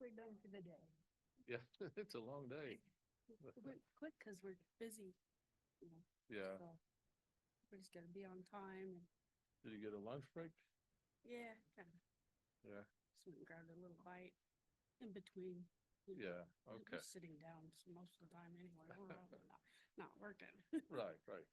we're done for the day. Yeah, it's a long day. We're quick because we're busy. You know, Yeah. so we're just gonna be on time. And Did you get a lunch break? yeah, kind of. Yeah. Just went and grabbed a little bite in between. Yeah. We're Okay. sitting down most of the time anyway. We're all not working. Right, right.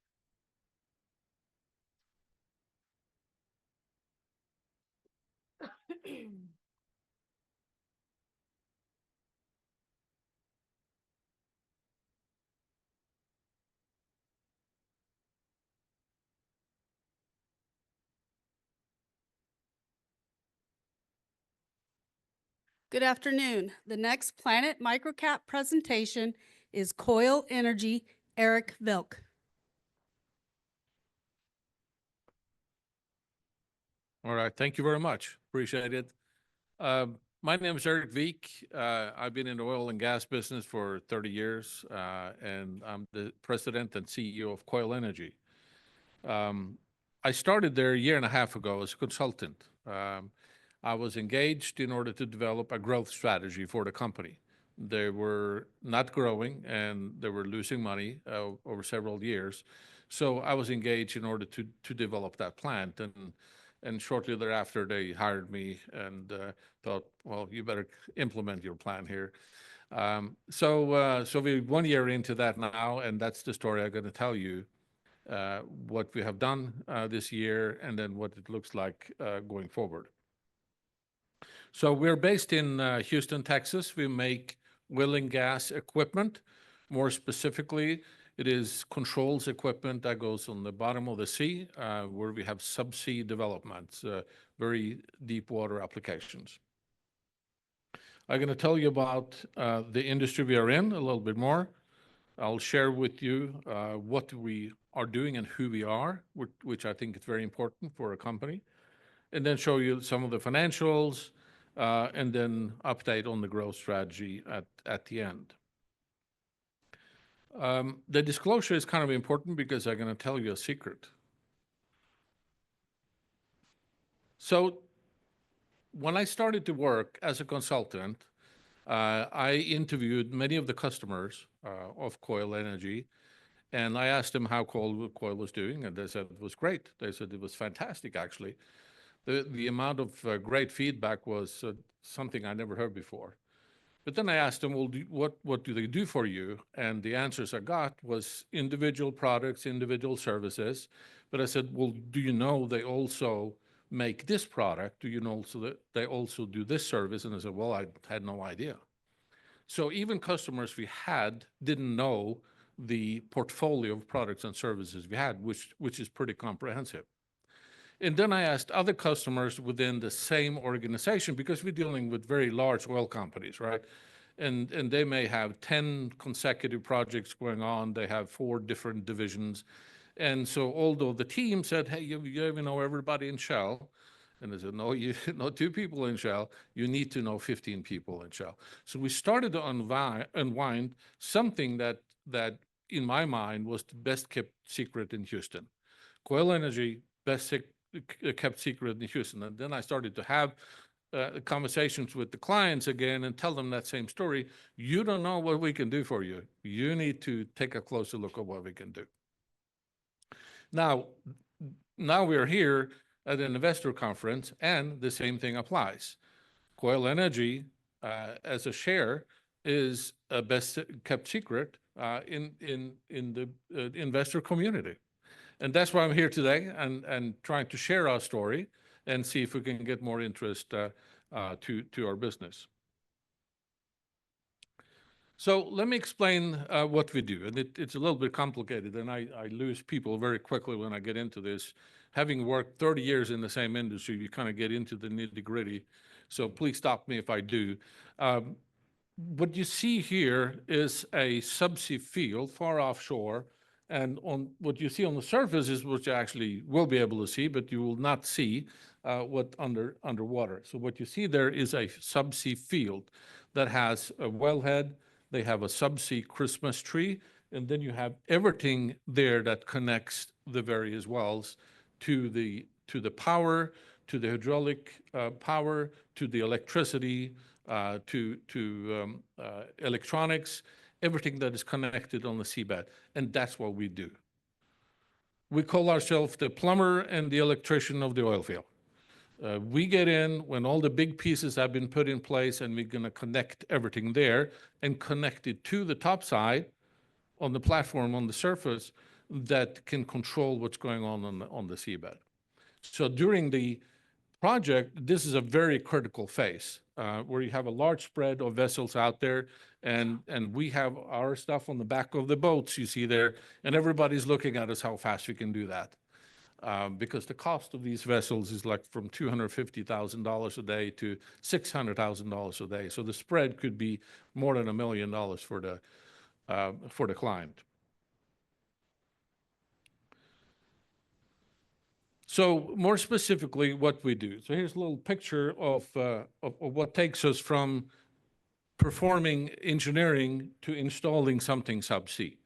Good afternoon. The next Planet MicroCap presentation is Koil Energy, Eric Vilk. All right. Thank you very much. Appreciate it. My name is Eric Veek. I've been in the oil and gas business for 30 years, and I'm the president and CEO of Koil Energy. I started there a year and a half ago as a consultant. I was engaged in order to develop a growth strategy for the company. They were not growing and they were losing money over several years. So I was engaged in order to develop that plant. And shortly thereafter, they hired me and thought, well, you better implement your plan here. So we're 1 year into that now, and that's the story I'm going to tell you. What we have done this year, and then what it looks like going forward. So we're based in Houston, Texas. We make oil and gas equipment. More specifically, it is controls equipment that goes on the bottom of the sea, where we have subsea developments, very deep water applications. I'm going to tell you about the industry we are in a little bit more. I'll share with you what we are doing and who we are, which I think is very important for a company, and then show you some of the financials, and then update on the growth strategy at the end. The disclosure is kind of important because I'm going to tell you a secret. So when I started to work as a consultant, I interviewed many of the customers of Koil Energy, and I asked them how Koil was doing, and they said it was great. They said it was fantastic, actually. The amount of great feedback was something I never heard before. But then I asked them, well, what do they do for you? And the answers I got was individual products, individual services. But I said, well, do you know they also make this product? Do you know that they also do this service? And I said, well, I had no idea. So even customers we had didn't know the portfolio of products and services we had, which is pretty comprehensive. And then I asked other customers within the same organization, because we're dealing with very large oil companies, right? And they may have 10 consecutive projects going on. They have 4 different divisions. And so although the team said, hey, you even know everybody in Shell, and I said, no, you know 2 people in Shell, you need to know 15 people in Shell. So we started to unwind something that in my mind was the best kept secret in Houston. Koil Energy, best kept secret in Houston. And then I started to have conversations with the clients again and tell them that same story. You don't know what we can do for you. You need to take a closer look at what we can do. Now we're here at an investor conference, and the same thing applies. Koil Energy, as a share, is a best kept secret in the investor community. And that's why I'm here today and trying to share our story and see if we can get more interest to our business. So let me explain what we do. And it's a little bit complicated, and I lose people very quickly when I get into this. Having worked 30 years in the same industry, you kind of get into the nitty-gritty. So please stop me if I do. What you see here is a subsea field far offshore. And on what you see on the surface is what you actually will be able to see, but you will not see what underwater. So what you see there is a subsea field that has a wellhead. They have a subsea Christmas tree, and then you have everything there that connects the various wells to the power, to the hydraulic power, to the electricity, electronics, everything that is connected on the seabed. And that's what we do. We call ourselves the plumber and the electrician of the oil field. We get in when all the big pieces have been put in place, and we're going to connect everything there and connect it to the top side on the platform on the surface that can control what's going on the seabed. So during the project, this is a very critical phase where you have a large spread of vessels out there, and we have our stuff on the back of the boats you see there, and everybody's looking at us how fast we can do that. Because the cost of these vessels is like from $250,000 a day to $600,000 a day. So the spread could be more than $1 million for the client. So more specifically, what we do. So here's a little picture of what takes us from performing engineering to installing something subsea.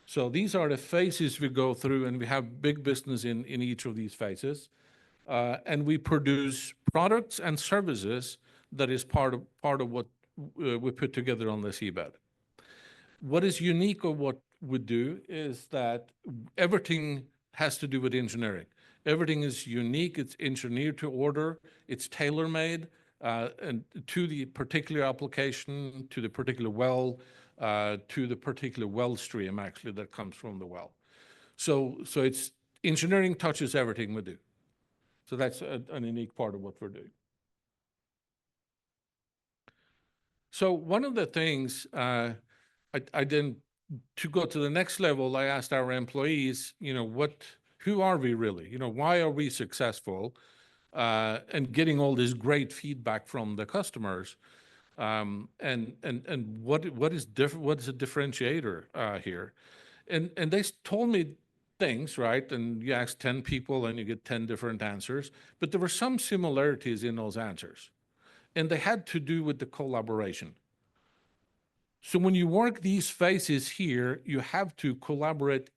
So these are the phases we go through, and we have big business in each of these phases. And we produce products and services that is part of what we put together on the seabed. What is unique of what we do is that everything has to do with engineering. Everything is unique, it's engineered to order, it's tailor-made, and to the particular application, to the particular well, to the particular well stream, actually, that comes from the well. So it's engineering touches everything we do. So that's a unique part of what we're doing. So one of the things I didn't, to go to the next level, I asked our employees, who are we really? Why are we successful? And getting all this great feedback from the customers. And what is different? What is a differentiator here? And they told me things, right? And you ask 10 people and you get 10 different answers, but there were some similarities in those answers. And they had to do with the collaboration. So when you work these phases here, you have to collaborate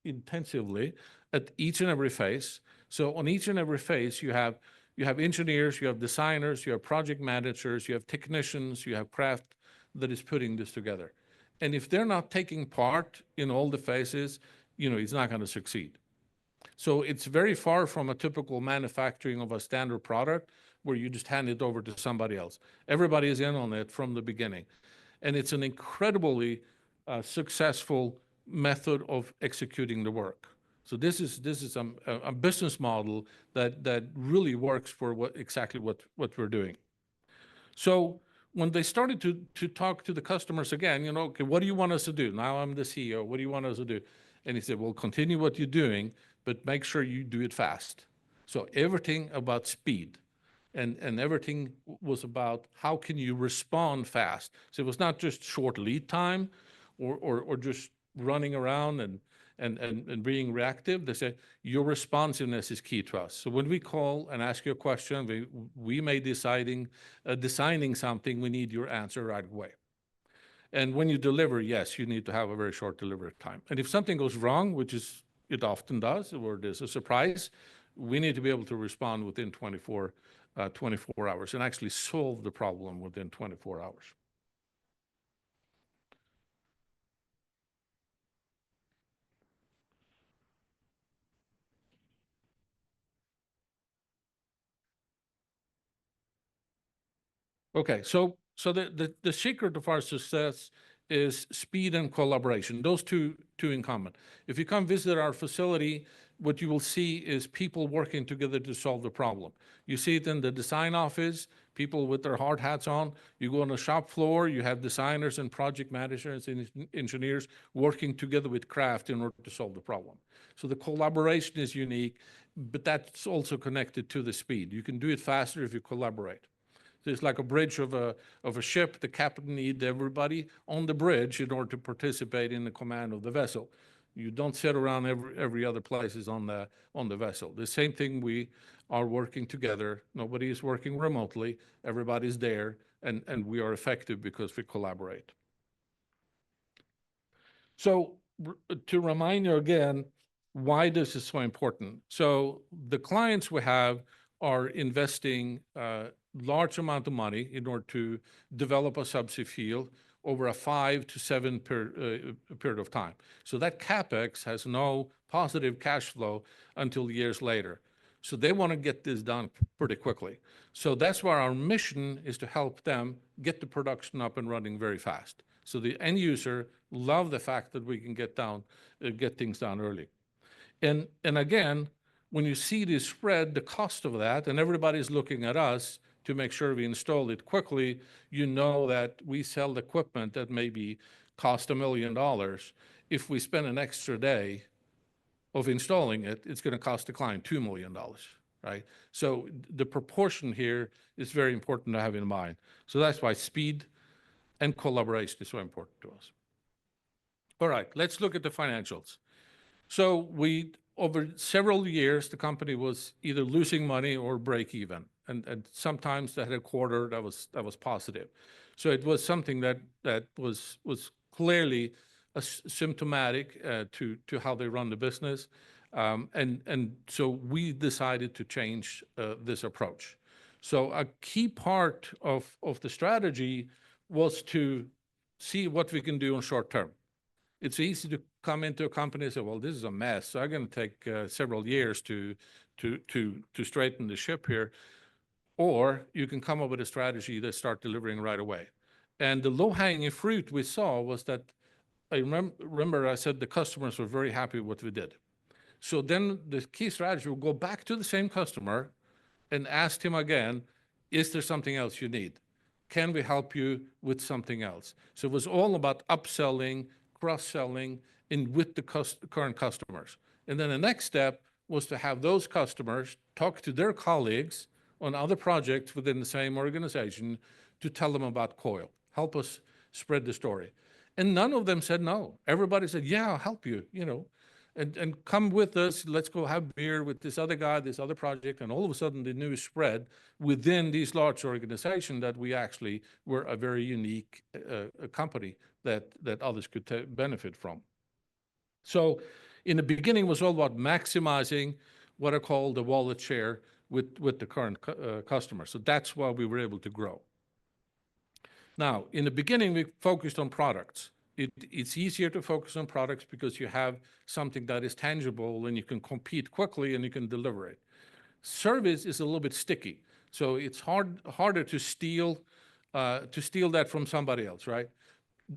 intensively at each and every phase. So on each and every phase, you have engineers, you have designers, you have project managers, you have technicians, you have craft that is putting this together. And if they're not taking part in all the phases, it's not going to succeed. So it's very far from a typical manufacturing of a standard product where you just hand it over to somebody else. Everybody is in on it from the beginning. And it's an incredibly successful method of executing the work. So this is a business model that really works for exactly what we're doing. So when they started to talk to the customers again, okay, what do you want us to do? Now I'm the CEO. What do you want us to do? And he said, well, continue what you're doing, but make sure you do it fast. So everything about speed. And everything was about how can you respond fast. So it was not just short lead time or just running around and being reactive. They said your responsiveness is key to us. So when we call and ask you a question, we may deciding something, we need your answer right away. And when you deliver, yes, you need to have a very short delivery time. And if something goes wrong, which is it often does, or there's a surprise, we need to be able to respond within 24 hours and actually solve the problem within 24 hours. Okay, so the secret of our success is speed and collaboration, those two in common. If you come visit our facility, what you will see is people working together to solve the problem. You see it in the design office, people with their hard hats on. You go on the shop floor, you have designers and project managers and engineers working together with craft in order to solve the problem. So the collaboration is unique, but that's also connected to the speed. You can do it faster if you collaborate. It's like a bridge of a ship. The captain needs everybody on the bridge in order to participate in the command of the vessel. You don't sit around every other places on the vessel. The same thing, we are working together. Nobody is working remotely. Everybody's there, and we are effective because we collaborate. So to remind you again, why this is so important. So the clients we have are investing large amount of money in order to develop a subsea field over a 5 to 7 period of time. So that CapEx has no positive cash flow until years later. So they want to get this done pretty quickly. So that's why our mission is to help them get the production up and running very fast. So the end user love the fact that we can get things done early. And again, when you see this spread, the cost of that, and everybody's looking at us to make sure we install it quickly, you know that we sell equipment that maybe cost $1 million. If we spend an extra day of installing it, it's going to cost the client $2 million, right? So the proportion here is very important to have in mind. So that's why speed and collaboration is so important to us. All right, let's look at the financials. So over several years, the company was either losing money or break even, and sometimes they had a quarter that was positive. So it was something that was clearly symptomatic to how they run the business, and so we decided to change this approach. So a key part of the strategy was to see what we can do on short term. It's easy to come into a company and say, well, this is a mess, so I'm going to take several years to straighten the ship here. Or you can come up with a strategy that start delivering right away. And the low-hanging fruit we saw was that, I remember I said the customers were very happy with what we did. So then the key strategy will go back to the same customer and ask him again, is there something else you need? Can we help you with something else? So it was all about upselling, cross-selling, and with the current customers. And then the next step was to have those customers talk to their colleagues on other projects within the same organization to tell them about Koil, help us spread the story. And none of them said no. Everybody said, yeah, I'll help you, and come with us. Let's go have beer with this other guy, this other project. And all of a sudden the news spread within these large organizations that we actually were a very unique company that others could benefit from. So in the beginning, it was all about maximizing what I call the wallet share with the current customer. So that's why we were able to grow. Now, in the beginning, we focused on products. It's easier to focus on products because you have something that is tangible and you can compete quickly and you can deliver it. Service is a little bit sticky, so it's harder to steal that from somebody else, right?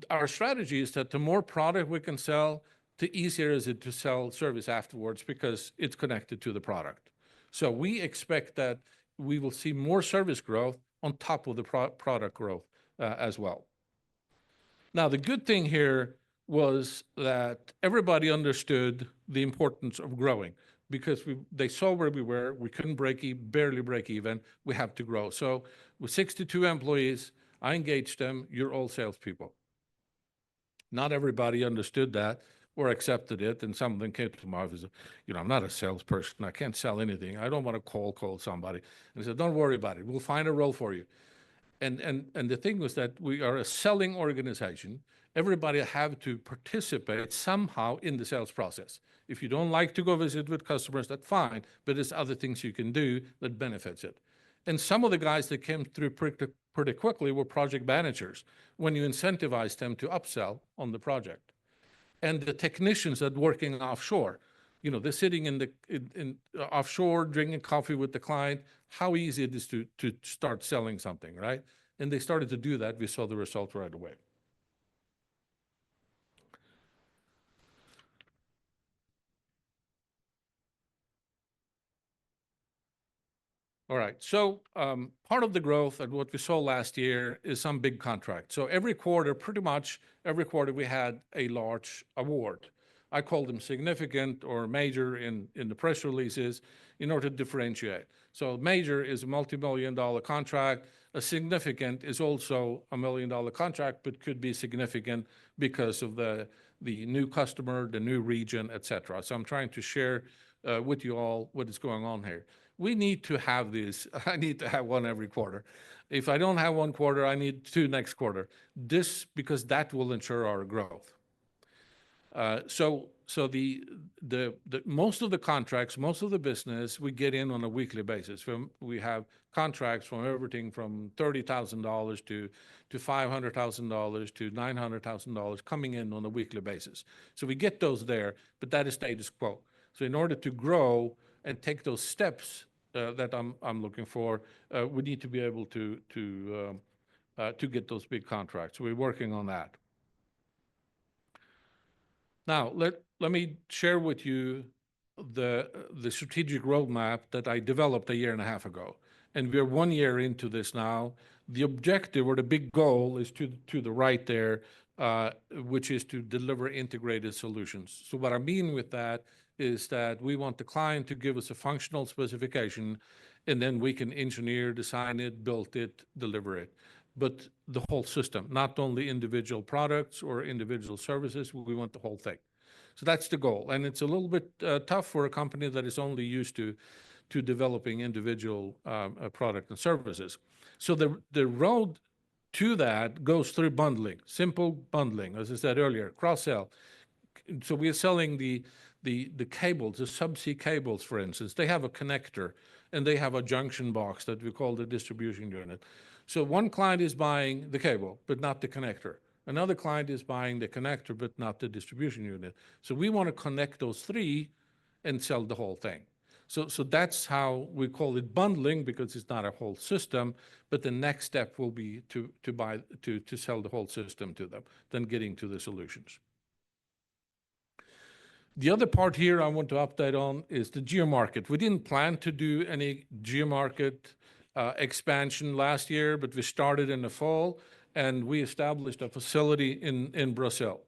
Our strategy is that the more product we can sell, the easier is it to sell service afterwards because it's connected to the product. So we expect that we will see more service growth on top of the product growth as well. Now, the good thing here was that everybody understood the importance of growing because they saw where we were. We couldn't barely break even. We have to grow. So with 62 employees, I engaged them. You're all salespeople. Not everybody understood that or accepted it, and some of them came to my office. I'm not a salesperson. I can't sell anything. I don't want to call somebody. And I said, don't worry about it. We'll find a role for you. And the thing was that we are a selling organization. Everybody have to participate somehow in the sales process. If you don't like to go visit with customers, that's fine, but there's other things you can do that benefits it. And some of the guys that came through pretty quickly were project managers when you incentivize them to upsell on the project. And the technicians that working offshore, they're sitting in offshore drinking coffee with the client. How easy it is to start selling something, right? And they started to do that. We saw the result right away. All right, so part of the growth and what we saw last year is some big contracts. So pretty much every quarter, we had a large award. I call them significant or major in the press releases in order to differentiate. So major is a multi-million-dollar contract. A significant is also a $1 million contract, but could be significant because of the new customer, the new region, et cetera. So I'm trying to share with you all what is going on here. We need to have these. I need to have one every quarter. If I don't have one quarter, I need two next quarter. Because that will ensure our growth. So the most of the contracts, most of the business, we get in on a weekly basis. We have contracts from everything from $30,000 to $500,000 to $900,000 coming in on a weekly basis. So we get those there, but that is status quo. So in order to grow and take those steps that I'm looking for, we need to be able to get those big contracts. We're working on that. Now, let me share with you the strategic roadmap that I developed a year and a half ago. And we're 1 year into this now. The objective or the big goal is to the right there, which is to deliver integrated solutions. So what I mean with that is that we want the client to give us a functional specification, and then we can engineer, design it, build it, deliver it. But the whole system, not only individual products or individual services, we want the whole thing. So that's the goal. And it's a little bit tough for a company that is only used to developing individual product and services. So the road to that goes through bundling, simple bundling, as I said earlier, cross-sell. So we are selling the cables, the subsea cables, for instance. They have a connector, and they have a junction box that we call the distribution unit. So one client is buying the cable, but not the connector. Another client is buying the connector, but not the distribution unit. So we want to connect those three and sell the whole thing. So that's how we call it bundling, because it's not a whole system, but the next step will be to sell the whole system to them, then getting to the solutions. The other part here I want to update on is the geo-market. We didn't plan to do any geo-market expansion last year, but we started in the fall, and we established a facility in Brazil.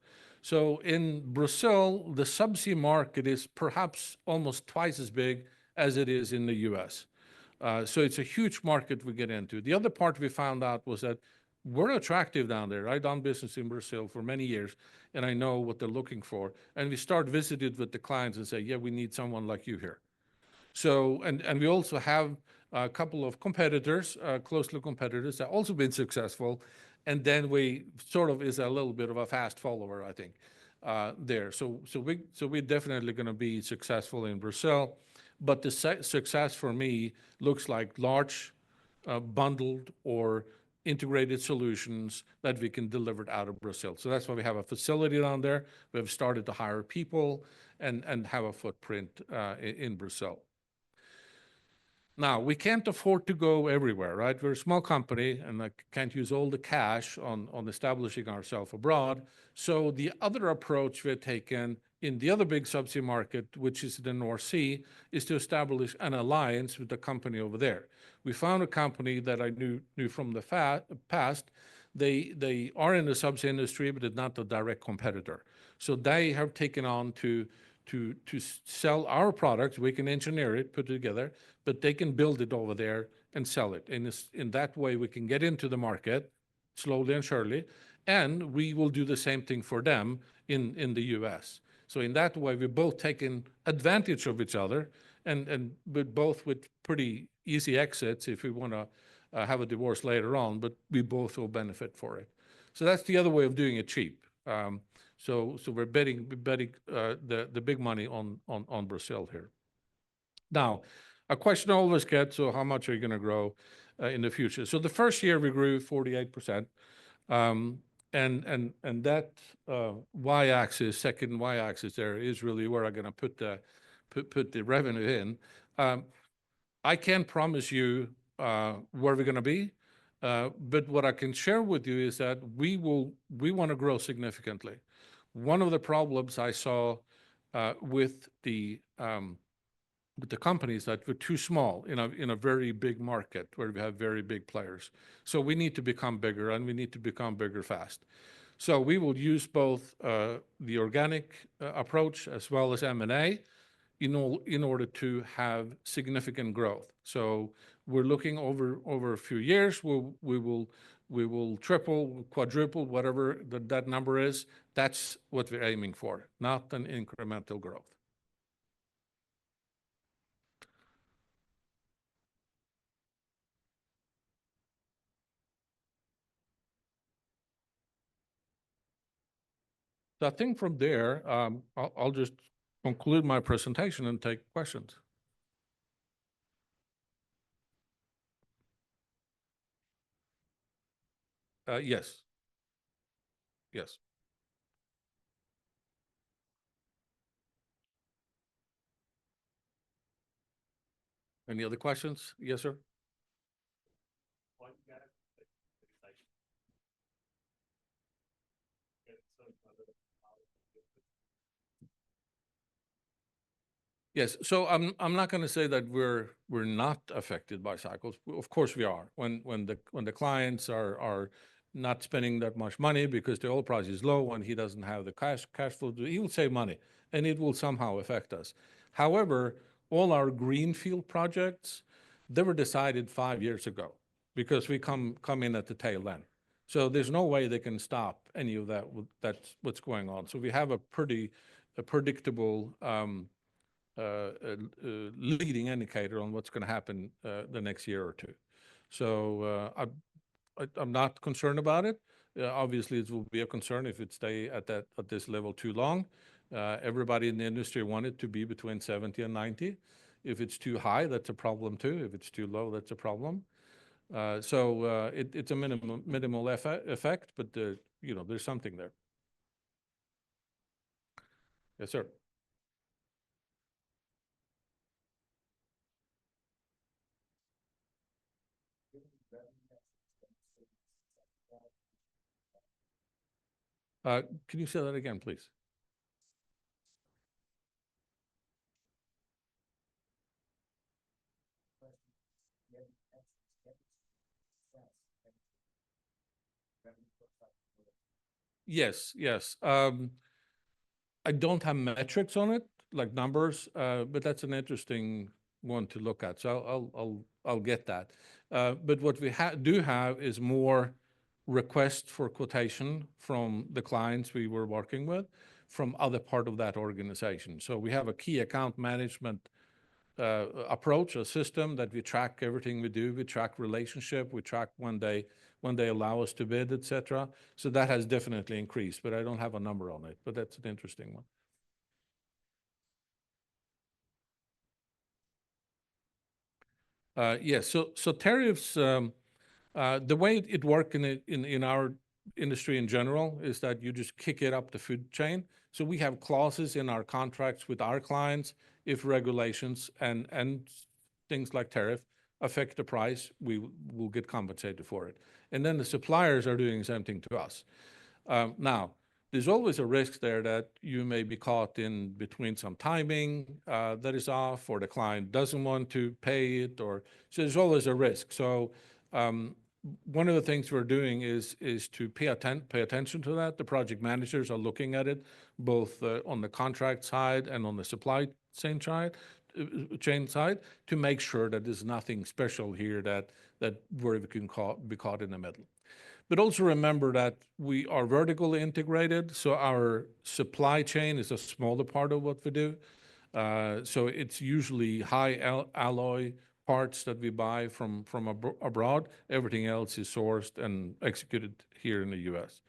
So in Brazil, the subsea market is perhaps almost twice as big as it is in the US. So it's a huge market we get into. The other part we found out was that we're attractive down there. I've done business in Brazil for many years, and I know what they're looking for. And we start visiting with the clients and say, yeah, we need someone like you here. So, and we also have a couple of competitors, closely competitors, that also been successful. And then we sort of is a little bit of a fast follower, I think, there. So we're definitely going to be successful in Brazil. But the success for me looks like large, bundled or integrated solutions that we can deliver out of Brazil. So that's why we have a facility down there. We have started to hire people and have a footprint in Brazil. Now, we can't afford to go everywhere, right? We're a small company, and I can't use all the cash on establishing ourselves abroad. So the other approach we've taken in the other big subsea market, which is the North Sea, is to establish an alliance with the company over there. We found a company that I knew from the past. They are in the subsea industry, but it's not a direct competitor. So they have taken on to sell our product. We can engineer it, put it together, but they can build it over there and sell it. And in that way, we can get into the market slowly and surely, and we will do the same thing for them in the US. So in that way, we're both taking advantage of each other, and both with pretty easy exits if we want to have a divorce later on, but we both will benefit for it. So that's the other way of doing it cheap. So we're betting the big money on Brazil here. Now, a question I always get, so how much are you going to grow in the future? So the first year we grew 48%. And that y-axis, second y-axis there, is really where I'm going to put the revenue in. I can't promise you where we're going to be, but what I can share with you is that we want to grow significantly. One of the problems I saw with the companies that were too small in a very big market where we have very big players. So we need to become bigger, and we need to become bigger fast. So we will use both the organic approach as well as M&A in order to have significant growth. So we're looking over a few years. We will triple, quadruple, whatever that number is. That's what we're aiming for, not an incremental growth. So I think from there, I'll just conclude my presentation and take questions. Yes. Yes. Any other questions? Yes, sir. Yes, so I'm not going to say that we're not affected by cycles. Of course we are. When the clients are not spending that much money because the oil price is low and he doesn't have the cash flow, he will save money, and it will somehow affect us. However, all our greenfield projects, they were decided 5 years ago because we come in at the tail end. So there's no way they can stop any of that. That's what's going on. So we have a predictable leading indicator on what's going to happen the next year or two. So I'm not concerned about it. Obviously, it will be a concern if it stay at this level too long. Everybody in the industry want it to be between 70 and 90. If it's too high, that's a problem too. If it's too low, that's a problem. So it's a minimal effect, but there's something there. Yes, sir. Can you say that again, please? Yes, yes. I don't have metrics on it, like numbers, but that's an interesting one to look at. So I'll get that. But what we do have is more requests for quotation from the clients we were working with from other part of that organization. So we have a key account management approach, a system that we track everything we do. We track relationship. We track when they allow us to bid, etc. So that has definitely increased, but I don't have a number on it. But that's an interesting one. Yes. So tariffs. The way it works in our industry in general is that you just kick it up the food chain. So we have clauses in our contracts with our clients. If regulations and things like tariff affect the price, we will get compensated for it. And then the suppliers are doing the same thing to us. Now, there's always a risk there that you may be caught in between some timing that is off, or the client doesn't want to pay it, or so there's always a risk. So one of the things we're doing is to pay attention to that. The project managers are looking at it both on the contract side and on the supply chain side to make sure that there's nothing special here that where we can be caught in the middle. But also remember that we are vertically integrated, so our supply chain is a smaller part of what we do. So it's usually high alloy parts that we buy from abroad. Everything else is sourced and executed here in the U.S.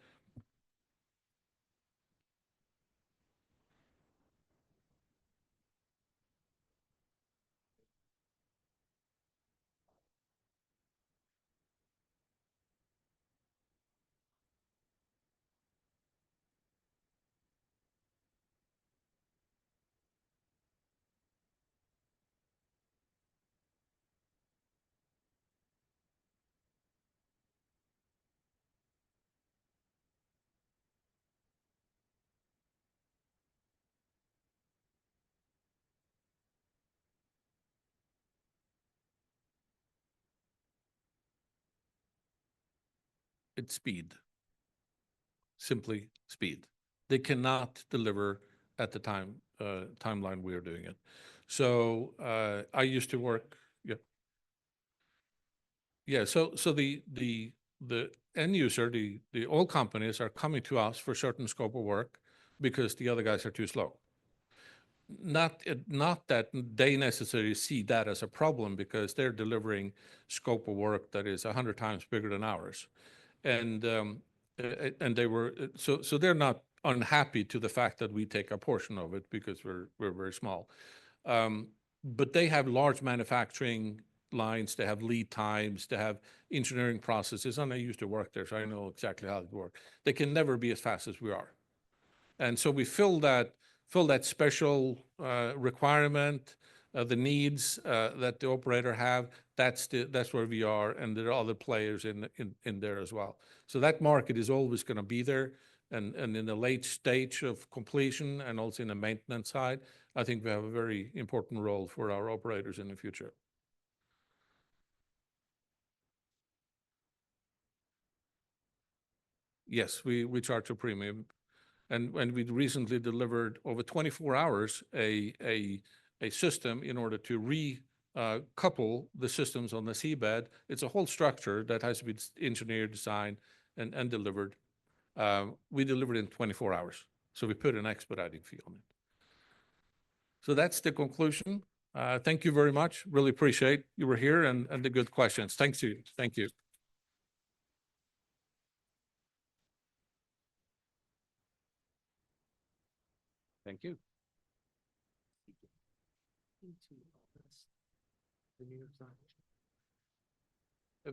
It's speed, simply speed. They cannot deliver at the timeline we are doing it. So I used to work. Yeah. Yeah. So the end user, the oil companies are coming to us for certain scope of work because the other guys are too slow. Not that they necessarily see that as a problem because they're delivering scope of work that is 100 times bigger than ours, and they were so they're not unhappy to the fact that we take a portion of it because we're very small. But they have large manufacturing lines, they have lead times, they have engineering processes, and I used to work there, so I know exactly how it works. They can never be as fast as we are. And so we fill that special requirement, the needs that the operator have. That's where we are, and there are other players in there as well. So that market is always going to be there, and in the late stage of completion, and also in the maintenance side, I think we have a very important role for our operators in the future. Yes, we charge a premium. And we recently delivered over 24 hours a system in order to couple the systems on the seabed. It's a whole structure that has to be engineered, designed, and delivered. We delivered in 24 hours. So we put an expediting fee on it. So that's the conclusion. Thank you very much. Really appreciate you were here and the good questions. Thank you. Thank you. Thank you.